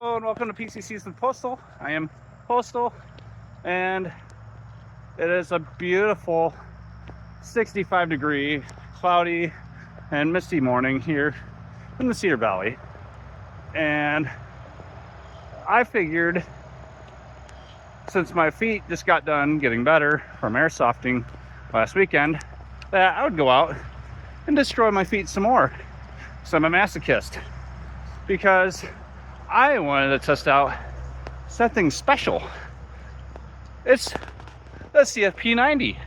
Hello and welcome to PCCs with Postal. I am Postal, and it is a beautiful 65-degree, cloudy, and misty morning here in the Cedar Valley. And I figured, since my feet just got done getting better from air softening last weekend, that I would go out and destroy my feet some more. So I'm a masochist, because I wanted to test out something special. It's the CFP-90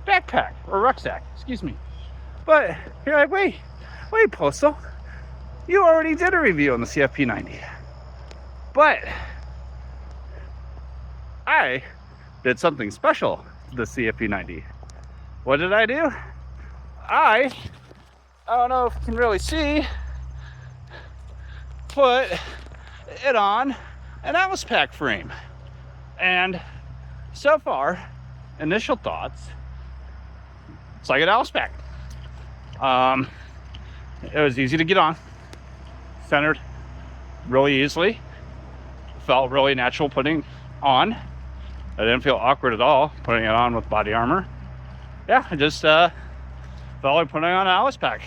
backpack, or rucksack, excuse me. But you're like, wait, Postal, you already did a review on the CFP-90. But I did something special to the CFP-90. What did I do? I don't know if you can really see, put it on an Alice pack frame. And so far, initial thoughts, it's like an Alice pack. It was easy to get on, centered really easily, felt really natural putting on. I didn't feel awkward at all putting it on with body armor. Yeah, I just felt like putting on an Alice pack.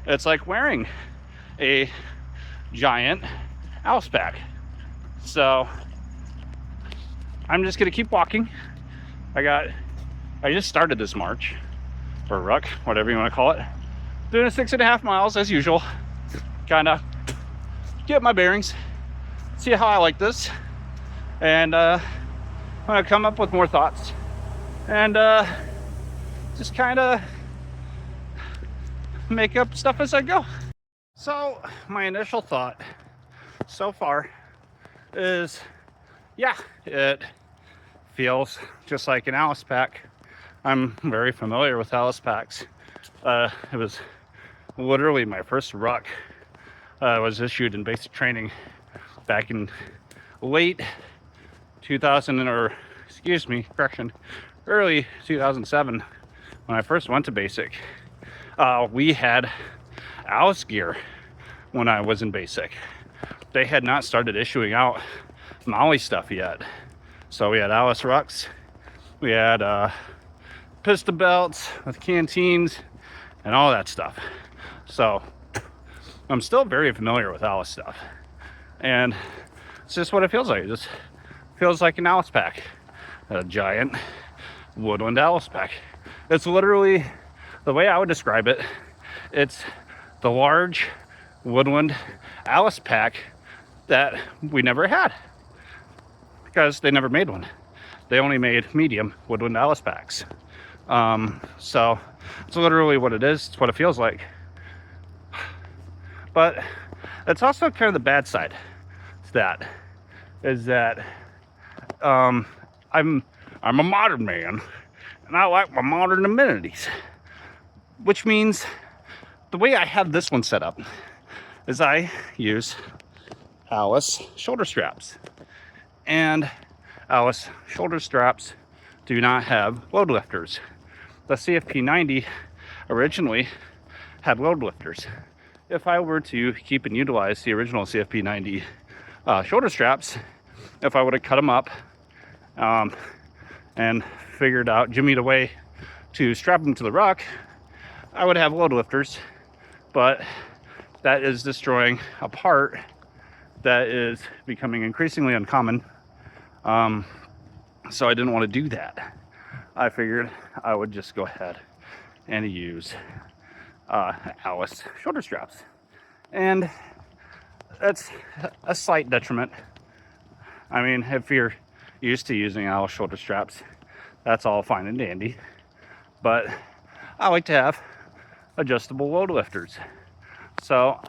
It's like wearing a giant Alice pack. So I'm just gonna keep walking. I just started this march, or ruck, whatever you want to call it, doing 6.5 miles as usual. Kind of get my bearings, see how I like this, and I'm gonna come up with more thoughts, and just kind of make up stuff as I go. So my initial thought so far is, yeah, it feels just like an Alice pack. I'm very familiar with Alice packs. It was literally my first ruck. Was issued in basic training back in late 2000, or excuse me, correction, early 2007 when I first went to basic. We had Alice gear when I was in basic. They had not started issuing out Molly stuff yet. So we had Alice rucks, we had pistol belts with canteens and all that stuff. So I'm still very familiar with Alice stuff. And it's just what it feels like. It just feels like an Alice pack. A giant woodland Alice pack. It's literally, the way I would describe it, it's the large woodland Alice pack that we never had, because they never made one. They only made medium woodland Alice packs. So it's literally what it is. It's what it feels like. But it's also kind of the bad side to that, is that I'm a modern man, and I like my modern amenities, which means the way I have this one set up is I use Alice shoulder straps, and Alice shoulder straps do not have load lifters. The CFP-90 originally had load lifters. If I were to keep and utilize the original CFP-90 shoulder straps, if I would have cut them up and figured out, jimmied a way to strap them to the ruck, I would have load lifters. But that is destroying a part that is becoming increasingly uncommon. So I didn't want to do that. I figured I would just go ahead and use Alice shoulder straps. And that's a slight detriment. I mean, if you're used to using Alice shoulder straps, that's all fine and dandy. But I like to have adjustable load lifters. So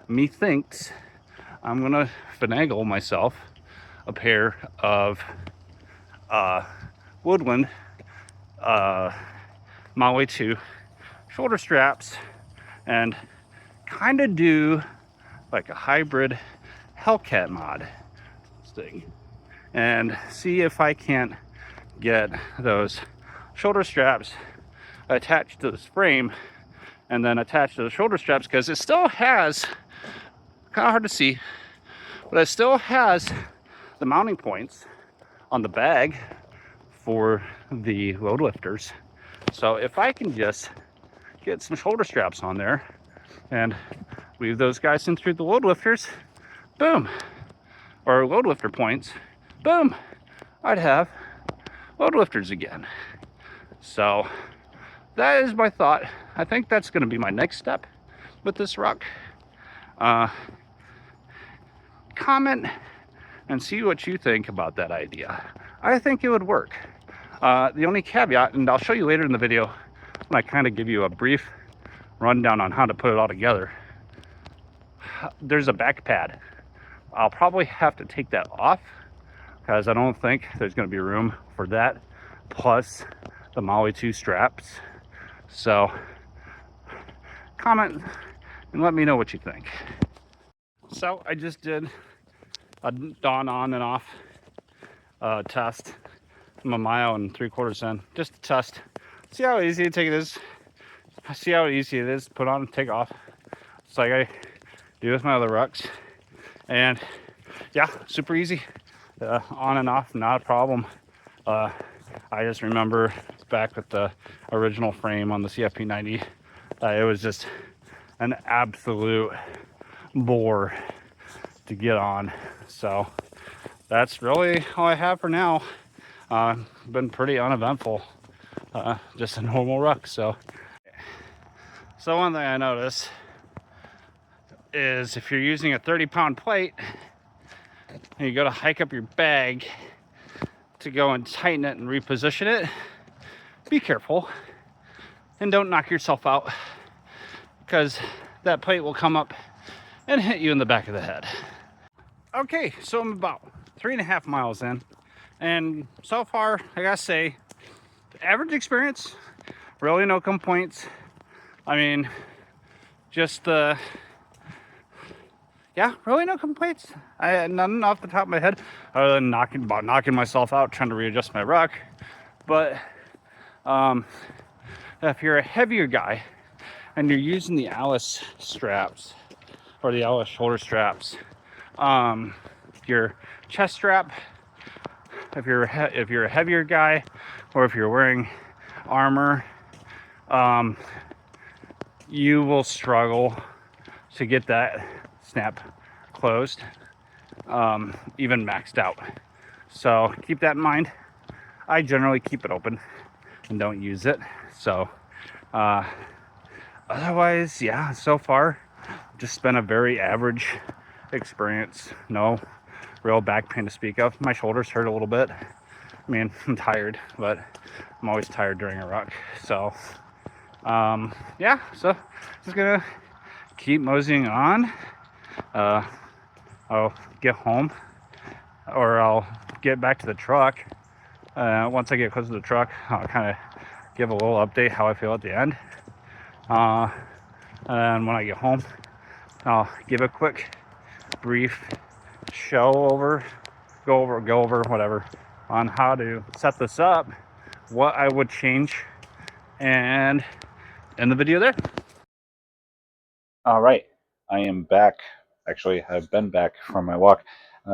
methinks I'm gonna finagle myself a pair of woodland Molly 2 shoulder straps, and kind of do like a hybrid Hellcat mod thing, and see if I can't get those shoulder straps attached to this frame and then attached to the shoulder straps, because it still has kind of hard to see, but it still has the mounting points on the bag for the load lifters. So if I can just get some shoulder straps on there and weave those guys in through the load lifters, boom, or load lifter points, boom, I'd have load lifters again. So that is my thought. I think that's going to be my next step with this ruck. Comment and see what you think about that idea. I think it would work. The only caveat, and I'll show you later in the video when I kind of give you a brief rundown on how to put it all together, there's a back pad. I'll probably have to take that off because I don't think there's going to be room for that, plus the Maui 2 straps. So comment and let me know what you think. So I just did a dawn on and off test. I'm 1 3/4 miles in, just to test, see how easy it is. See how easy it is to put on and take off. It's like I do with my other rucks, and yeah, super easy. On and off, not a problem. I just remember back with the original frame on the CFP-90, it was just an absolute bore to get on. So that's really all I have for now. Been pretty uneventful, just a normal ruck. So one thing I noticed is if you're using a 30-pound plate and you go to hike up your bag to go and tighten it and reposition it, be careful and don't knock yourself out, because that plate will come up and hit you in the back of the head. Okay, so I'm about 3.5 miles in, and so far I gotta say, average experience, really no complaints. I mean, just yeah, really no complaints. None off the top of my head, other than knocking myself out trying to readjust my ruck. But if you're a heavier guy and you're using the Alice straps or the Alice shoulder straps, your chest strap, if you're a heavier guy, or if you're wearing armor, you will struggle to get that snap closed, even maxed out. So keep that in mind. I generally keep it open and don't use it. So otherwise, yeah, so far just been a very average experience. No real back pain to speak of. My shoulders hurt a little bit. I mean, I'm tired, but I'm always tired during a ruck. So yeah, so just gonna keep moseying on. I'll get home, or I'll get back to the truck. Once I get close to the truck, I'll kind of give a little update how I feel at the end. And when I get home, I'll give a quick, brief go over whatever on how to set this up, what I would change, and end the video there. All right, I am back. Actually, I've been back from my walk.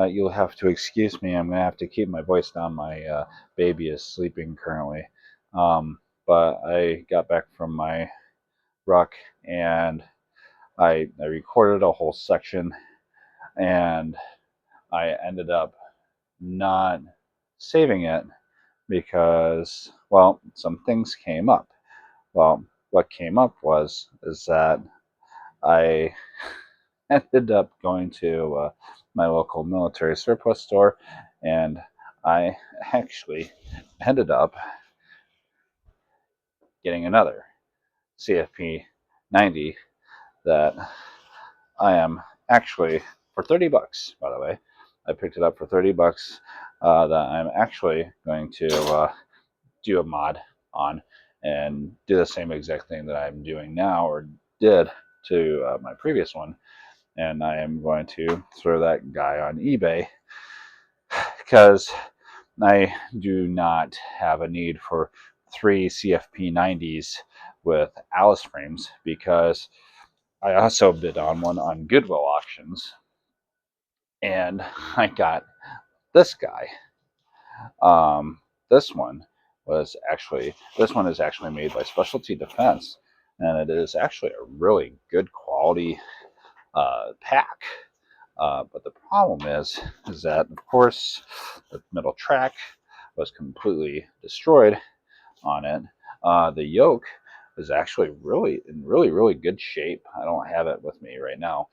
You'll have to excuse me. I'm going to have to keep my voice down. My baby is sleeping currently. But I got back from my ruck, and I recorded a whole section, and I ended up not saving it because, well, some things came up. Well, what came up is that I ended up going to my local military surplus store, and I actually ended up getting another CFP-90 that I am actually, for 30 bucks, by the way, I picked it up for 30 bucks, that I'm actually going to do a mod on and do the same exact thing that I'm doing now, or did to my previous one. And I am going to throw that guy on eBay because I do not have a need for 3 CFP-90s with Alice frames, because I also bid on one on Goodwill auctions, and I got this guy. Um, this one is actually made by Specialty Defense, and it is actually a really good quality pack. But the problem is that of course the middle track was completely destroyed on it. The yoke is actually really good shape. I don't have it with me right now,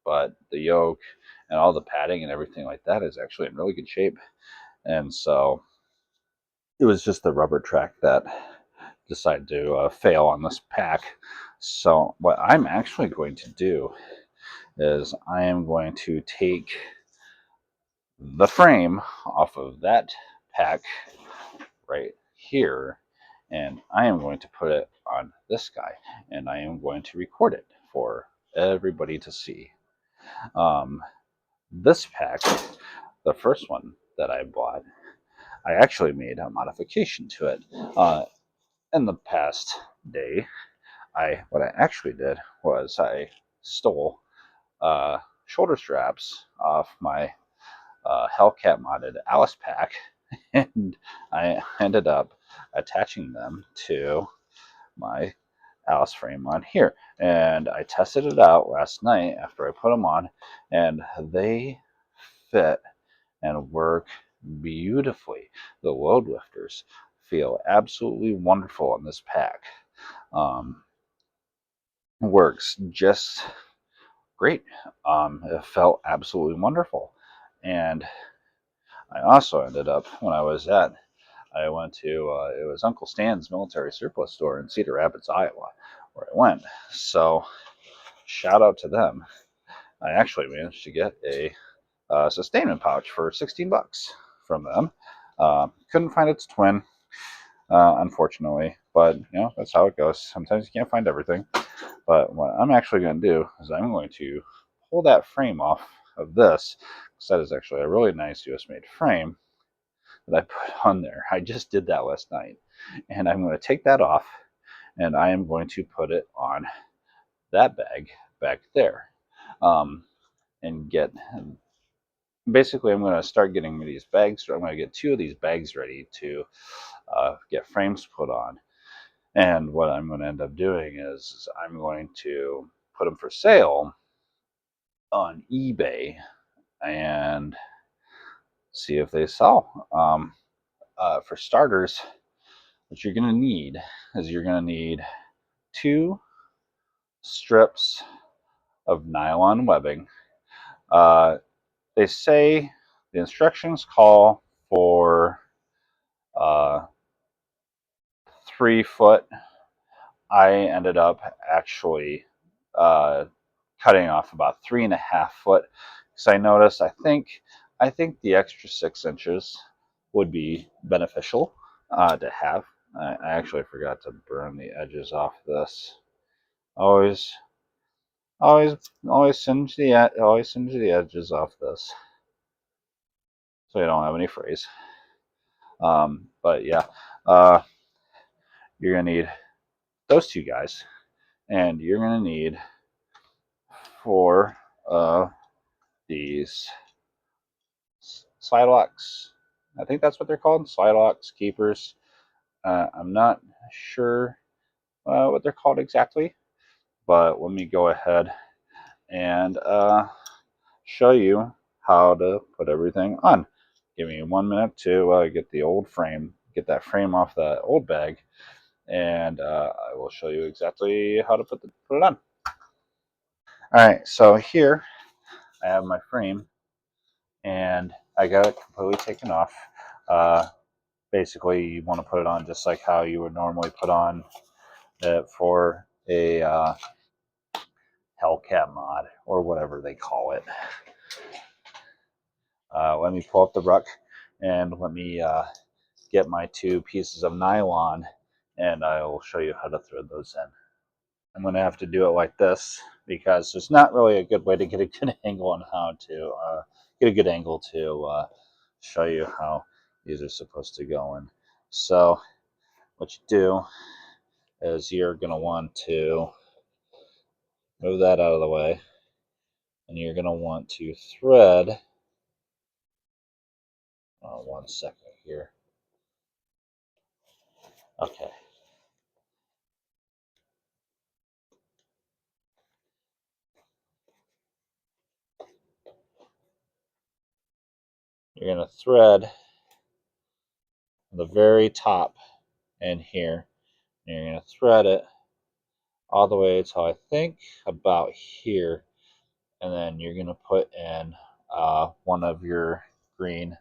but the yoke and all the padding and everything like that is actually in really good shape. And so it was just the rubber track that decided to fail on this pack. So what I'm actually going to do is I am going to take the frame off of that pack right here, and I am going to put it on this guy, and I am going to record it for everybody to see. This pack, the first one that I bought, I actually made a modification to it. In the past day, what I actually did was I stole shoulder straps off my Hellcat modded Alice pack, and I ended up attaching them to my Alice frame on here. And I tested it out last night after I put them on, and they fit and work beautifully. The load lifters feel absolutely wonderful on this pack. Um, Works just great. It felt absolutely wonderful. And I also ended up, I went to, it was Uncle Stan's military surplus store in Cedar Rapids, Iowa, where I went. So, shout out to them. I actually managed to get a sustainment pouch for 16 bucks from them. Couldn't find its twin, unfortunately, but that's how it goes. Sometimes you can't find everything. But what I'm actually going to do is I'm going to pull that frame off of this, because that is actually a really nice US made frame that I put on there. I just did that last night. And I'm going to take that off, and I am going to put it on that bag back there. And basically, I'm going to start getting these bags. I'm going to get 2 of these bags ready to get frames put on. And what I'm going to end up doing is I'm going to put them for sale on eBay and see if they sell. For starters, what you're going to need is you're going to need 2 strips of nylon webbing. They say the instructions call for 3 foot. I ended up actually cutting off about 3.5 foot, because I noticed I think the extra 6 inches would be beneficial to have. I actually forgot to burn the edges off this. Always, always singe the edges off this, so you don't have any frays. But yeah, you're gonna need those 2 guys, and you're gonna need 4 of these slide locks. I think that's what they're called, slide locks, keepers. I'm not sure what they're called exactly, but let me go ahead and show you how to put everything on. Give me 1 minute to get that frame off that old bag, and I will show you exactly how to put it on. All right, so here I have my frame, and I got it completely taken off. Basically, you want to put it on just like how you would normally put on it for a Hellcat mod or whatever they call it. Let me pull up the ruck, and let me get my 2 pieces of nylon, and I will show you how to thread those in. I'm going to have to do it like this because there's not really a good way to get a good angle on how to show you how these are supposed to go in. So what you do is you're going to want to move that out of the way, and you're going to want to thread. 1 second here. Okay. You're going to thread the very top in here. And you're going to thread it all the way to, I think, about here. And then you're going to put in one of your green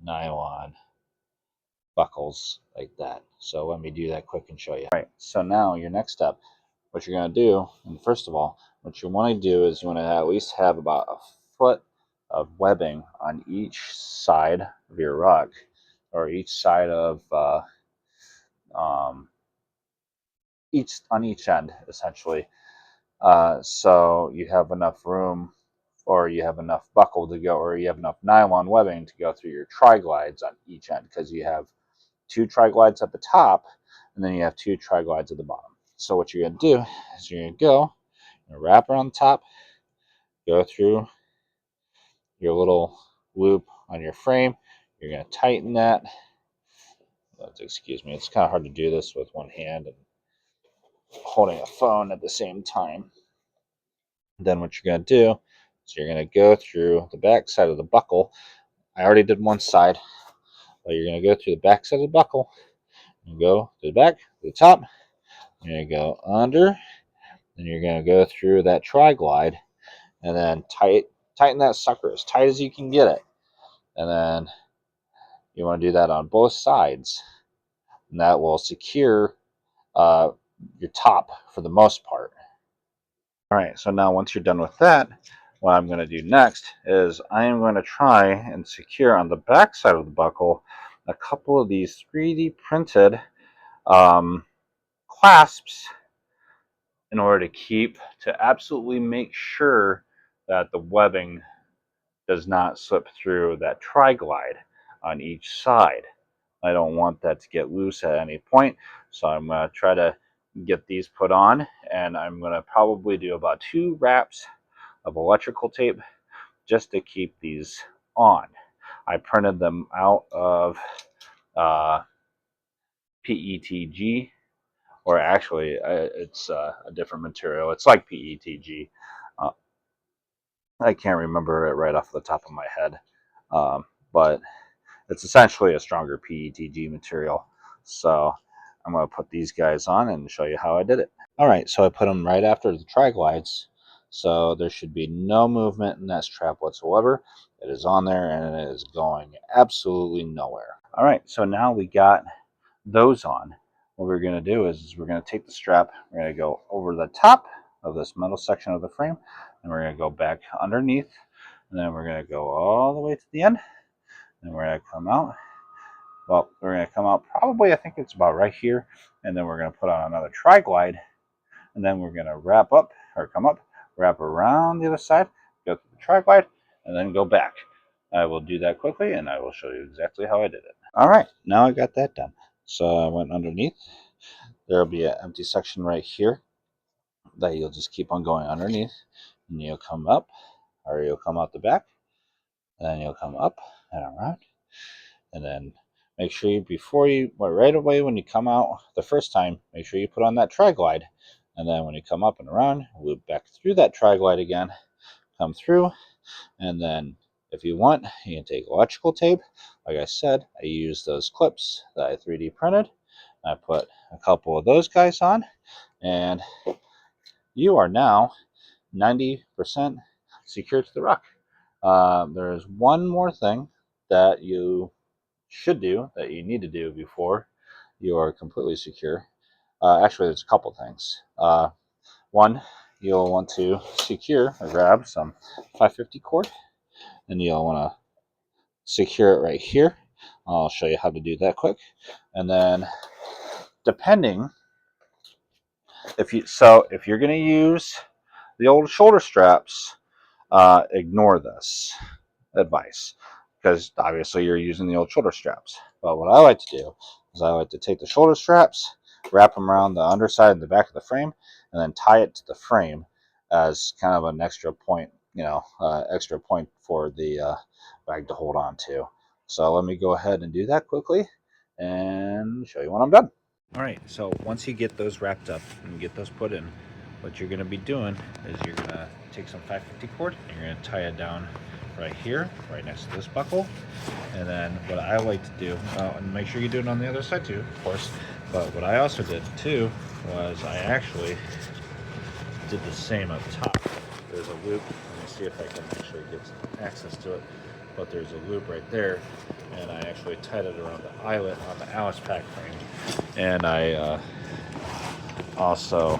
nylon buckles like that. So let me do that quick and show you. All right, so now your next step, what you're going to do, and first of all, what you want to do is you want to at least have about a foot of webbing on each side of your rug, or each side of each end, essentially. So you have enough room, or you have enough buckle to go, or you have enough nylon webbing to go through your tri-glides on each end, because you have 2 tri-glides at the top, and then you have 2 tri-glides at the bottom. So what you're going to do is you're going to go and wrap around the top, go through your little loop on your frame. You're going to tighten that. Excuse me, it's kind of hard to do this with one hand and holding a phone at the same time. Then what you're going to do is you're going to go through the back side of the buckle. I already did one side, but you're going to go through the back side of the buckle and go to the back, to the top. You're going to go under, and you're going to go through that tri-glide, and then tighten that sucker as tight as you can get it. And then you want to do that on both sides, and that will secure your top for the most part. All right, so now once you're done with that, what I'm going to do next is I am going to try and secure on the back side of the buckle a couple of these 3D printed clasps, in order to absolutely make sure that the webbing does not slip through that tri-glide on each side. I don't want that to get loose at any point, so I'm going to try to get these put on, and I'm going to probably do about 2 wraps of electrical tape just to keep these on. I printed them out of PETG, or actually it's a different material. It's like PETG. Uh, I can't remember it right off the top of my head, but it's essentially a stronger PETG material. So I'm going to put these guys on and show you how I did it. All right, so I put them right after the tri-glides, so there should be no movement in that strap whatsoever. It is on there, and it is going absolutely nowhere. All right, so now we got those on. What we're going to do is we're going to take the strap, we're going to go over the top of this metal section of the frame, and we're going to go back underneath, and then we're going to go all the way to the end, and we're going to come out. Well, we're going to come out probably, I think it's about right here, and then we're going to put on another tri-glide, and then we're going to wrap up, or come up, wrap around the other side, go through the tri-glide, and then go back. I will do that quickly, and I will show you exactly how I did it. All right, now I got that done. So I went underneath. There will be an empty section right here that you'll just keep on going underneath, and you'll come up, or you'll come out the back, and then you'll come up and around, and then make sure right away when you come out the first time, make sure you put on that tri-glide, and then when you come up and around, loop back through that tri-glide again, come through, and then if you want, you can take electrical tape. Like I said, I used those clips that I 3D printed. I put a couple of those guys on, and you are now 90% secure to the rock. There is one more thing that you should do, that you need to do before you are completely secure. Actually, there's a couple things. One, you'll want to secure or grab some 550 cord, and you'll want to secure it right here. I'll show you how to do that quick. And then, depending, if you're going to use the old shoulder straps, ignore this advice, because obviously you're using the old shoulder straps. But what I like to do is I like to take the shoulder straps, wrap them around the underside and the back of the frame, and then tie it to the frame as kind of an extra point, extra point for the bag to hold on to. So let me go ahead and do that quickly and show you when I'm done. All right, so once you get those wrapped up and get those put in, what you're going to be doing is you're going to take some 550 cord and you're going to tie it down right here, right next to this buckle. And then what I like to do, and make sure you do it on the other side too, of course, but what I also did too was I actually did the same up top. There's a loop. Let me see if I can actually get access to it. But there's a loop right there, and I actually tied it around the eyelet on the Alice pack frame. And I also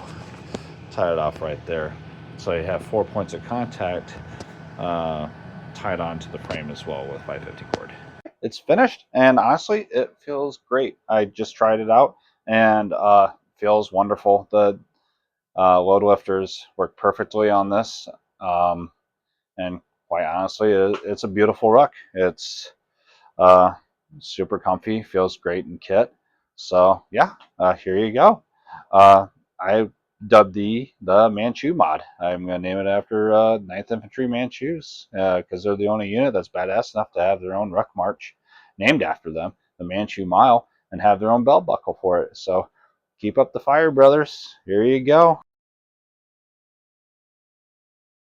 tied it off right there. So you have 4 points of contact tied onto the frame as well with 550 cord. It's finished, and honestly, it feels great. I just tried it out, and feels wonderful. The load lifters work perfectly on this, and quite honestly, it's a beautiful ruck. It's super comfy, feels great in kit. So yeah, here you go. I dubbed the Manchu Mod. I'm going to name it after 9th Infantry Manchus because they're the only unit that's badass enough to have their own ruck march named after them, the Manchu Mile, and have their own belt buckle for it. So keep up the fire, brothers. Here you go.